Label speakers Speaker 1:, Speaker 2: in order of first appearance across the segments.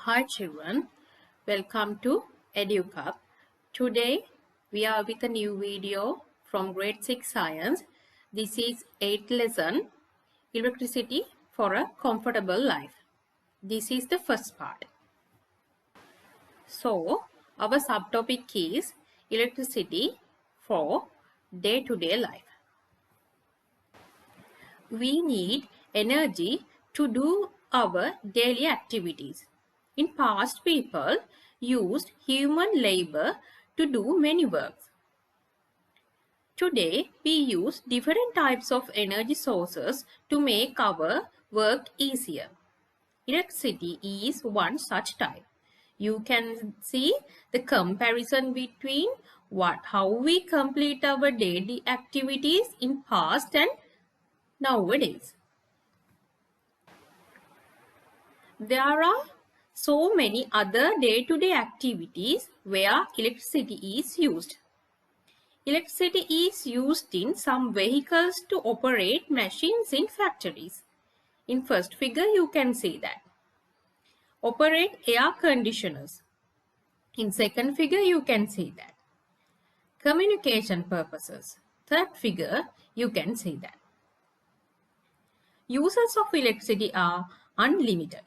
Speaker 1: Hi children, welcome to EduCup. Today we are with a new video from grade 6 science. This is 8th lesson, electricity for a comfortable life. This is the first part. So our subtopic is electricity for day-to-day life. We need energy to do our daily activities. In past, people used human labor to do many works. Today, we use different types of energy sources to make our work easier. Electricity is one such type. You can see the comparison between how we complete our daily activities in past and nowadays. There are so many other day-to-day activities where electricity is used. Electricity is used in some vehicles to operate machines in factories. In first figure you can see that. Operate air conditioners. In second figure you can see that. Communication purposes. Third figure you can see that. Uses of electricity are unlimited.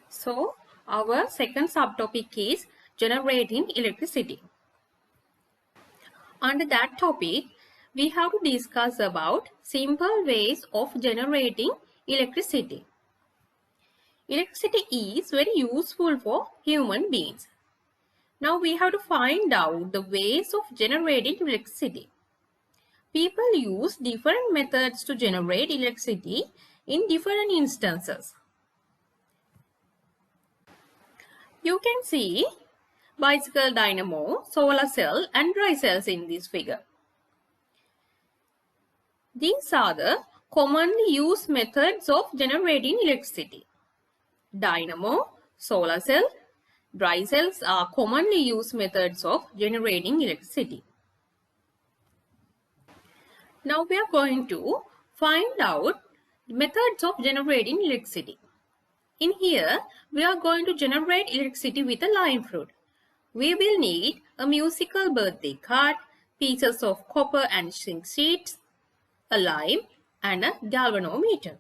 Speaker 1: So, our second subtopic is generating electricity. Under that topic, we have to discuss about simple ways of generating electricity. Electricity is very useful for human beings. Now we have to find out the ways of generating electricity. People use different methods to generate electricity in different instances. You can see bicycle dynamo, solar cell and dry cells in this figure. These are the commonly used methods of generating electricity. Dynamo, solar cell, dry cells are commonly used methods of generating electricity. Now we are going to find out methods of generating electricity. In here, we are going to generate electricity with a lime fruit. We will need a musical birthday card, pieces of copper and zinc sheets, a lime and a galvanometer.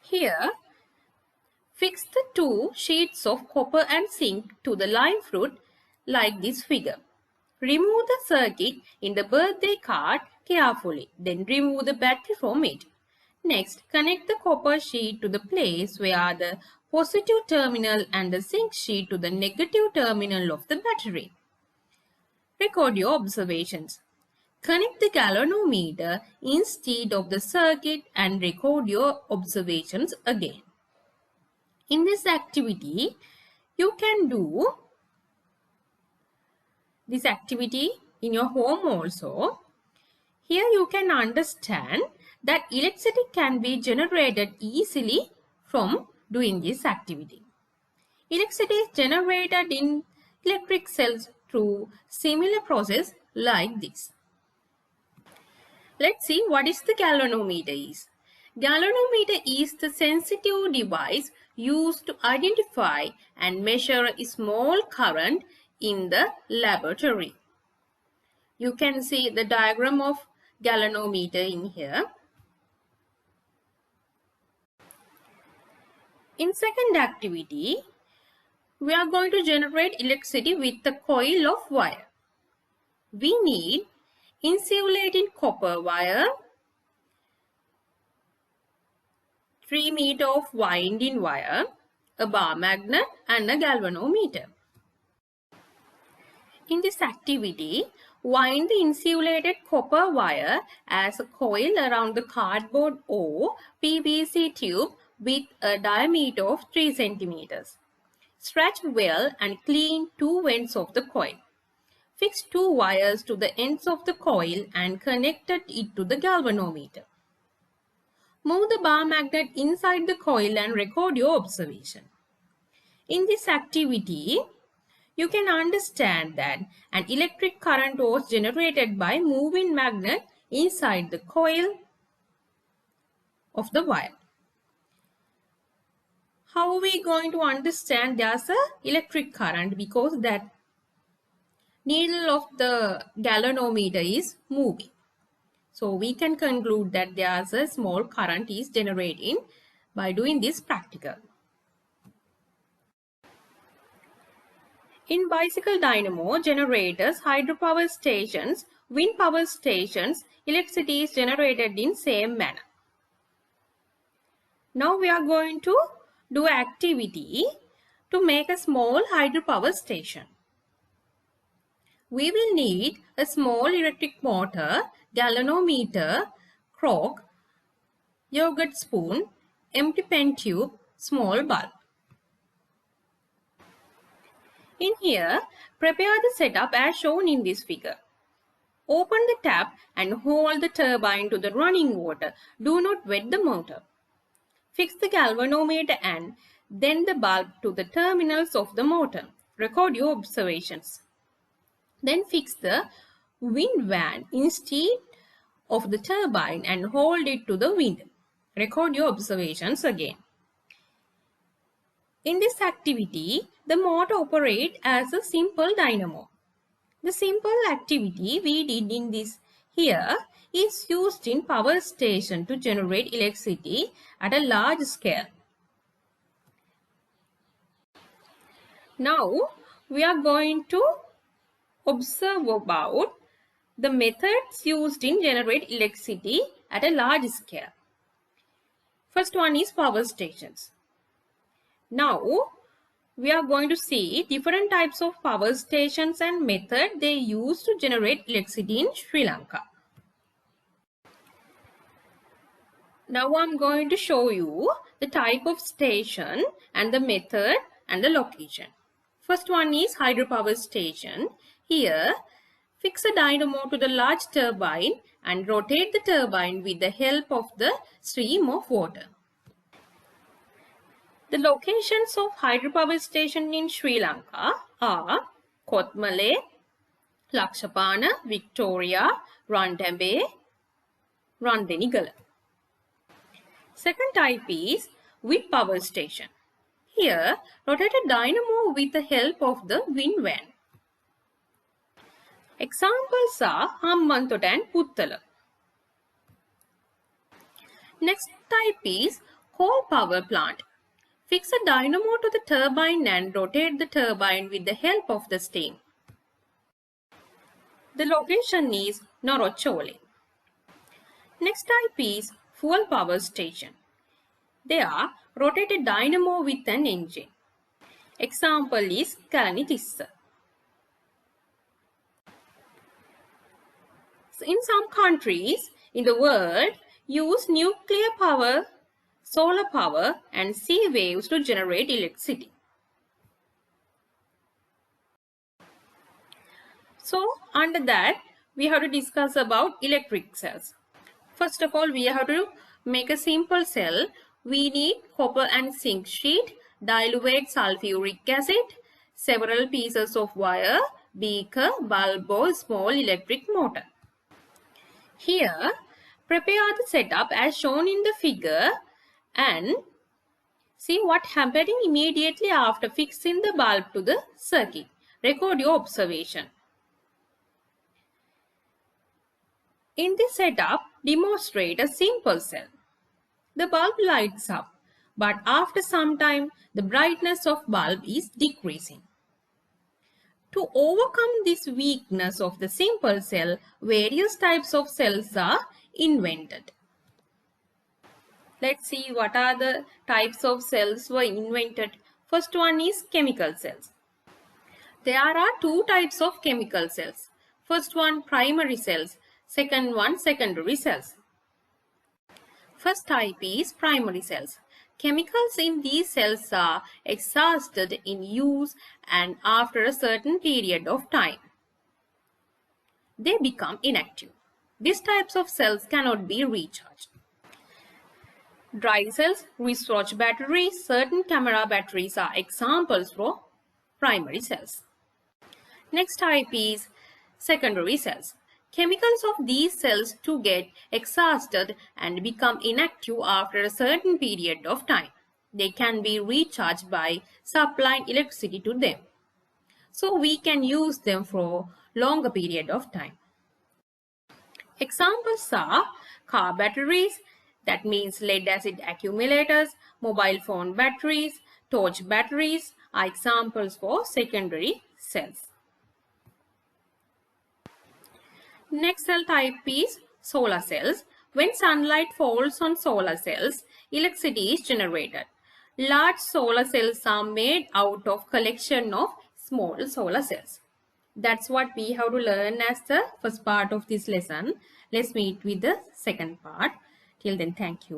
Speaker 1: Here, fix the two sheets of copper and zinc to the lime fruit like this figure. Remove the circuit in the birthday card carefully, then remove the battery from it. Next, connect the copper sheet to the place where the positive terminal and the zinc sheet to the negative terminal of the battery. Record your observations. Connect the galvanometer instead of the circuit and record your observations again. In this activity, you can do this activity in your home also. Here you can understand that electricity can be generated easily from doing this activity. Electricity is generated in electric cells through similar process like this. Let's see what is the galvanometer is. Galvanometer is the sensitive device used to identify and measure a small current in the laboratory. You can see the diagram of galvanometer in here. In second activity, we are going to generate electricity with a coil of wire. We need insulated copper wire, 3 meters of winding wire, a bar magnet and a galvanometer. In this activity, wind the insulated copper wire as a coil around the cardboard or PVC tube with a diameter of 3 centimeters. Stretch well and clean two ends of the coil. Fix two wires to the ends of the coil and connect it to the galvanometer. Move the bar magnet inside the coil and record your observation. In this activity, you can understand that an electric current was generated by moving magnet inside the coil of the wire. How are we going to understand there's a electric current? Because that needle of the galvanometer is moving. So we can conclude that there's a small current is generating by doing this practical. In bicycle dynamo, generators, hydropower stations, wind power stations, electricity is generated in same manner. Now we are going to do activity to make a small hydropower station. We will need a small electric motor, galvanometer, crock, yogurt spoon, empty pen tube, small bulb. In here, prepare the setup as shown in this figure. Open the tap and hold the turbine to the running water. Do not wet the motor. Fix the galvanometer and then the bulb to the terminals of the motor. Record your observations. Then fix the wind van instead of the turbine and hold it to the wind. Record your observations again. In this activity, the motor operates as a simple dynamo. The simple activity we did in this here is used in power station to generate electricity at a large scale. Now we are going to observe about the methods used in generate electricity at a large scale. First one is power stations. Now we are going to see different types of power stations and method they use to generate electricity in Sri Lanka. Now I'm going to show you the type of station and the method and the location. First one is hydropower station. Here, fix a dynamo to the large turbine and rotate the turbine with the help of the stream of water. The locations of hydropower station in Sri Lanka are Kothmale, Lakshapana, Victoria, Ranthambore, Randhenigala. Second type is wind power station. Here, rotate a dynamo with the help of the wind van. Examples are Hambantota and Puttala. Next type is coal power plant. Fix a dynamo to the turbine and rotate the turbine with the help of the steam. The location is Norochovale. Next type is fuel power station. They are rotated dynamo with an engine. Example is Kalanitissa. In some countries in the world, use nuclear power, solar power and sea waves to generate electricity. So under that, we have to discuss about electric cells. First of all, we have to make a simple cell. We need copper and zinc sheet, dilute sulfuric acid, several pieces of wire, beaker, bulb or small electric motor. Here, prepare the setup as shown in the figure and see what happening immediately after fixing the bulb to the circuit. Record your observation. In this setup, demonstrate a simple cell. The bulb lights up, but after some time, the brightness of bulb is decreasing. To overcome this weakness of the simple cell, various types of cells are invented. Let's see what are the types of cells were invented. First one is chemical cells. There are two types of chemical cells. First one, primary cells. Second one, secondary cells. First type is primary cells. Chemicals in these cells are exhausted in use and after a certain period of time, they become inactive. These types of cells cannot be recharged. Dry cells, wristwatch batteries, certain camera batteries are examples for primary cells. Next type is secondary cells. Chemicals of these cells to get exhausted and become inactive after a certain period of time. they can be recharged by supplying electricity to them. So we can use them for longer period of time. Examples are car batteries, that means lead acid accumulators, mobile phone batteries, torch batteries are examples for secondary cells. Next cell type is solar cells. When sunlight falls on solar cells, electricity is generated. Large solar cells are made out of collection of small solar cells. That's what we have to learn as the first part of this lesson. Let's meet with the second part. Till then, thank you.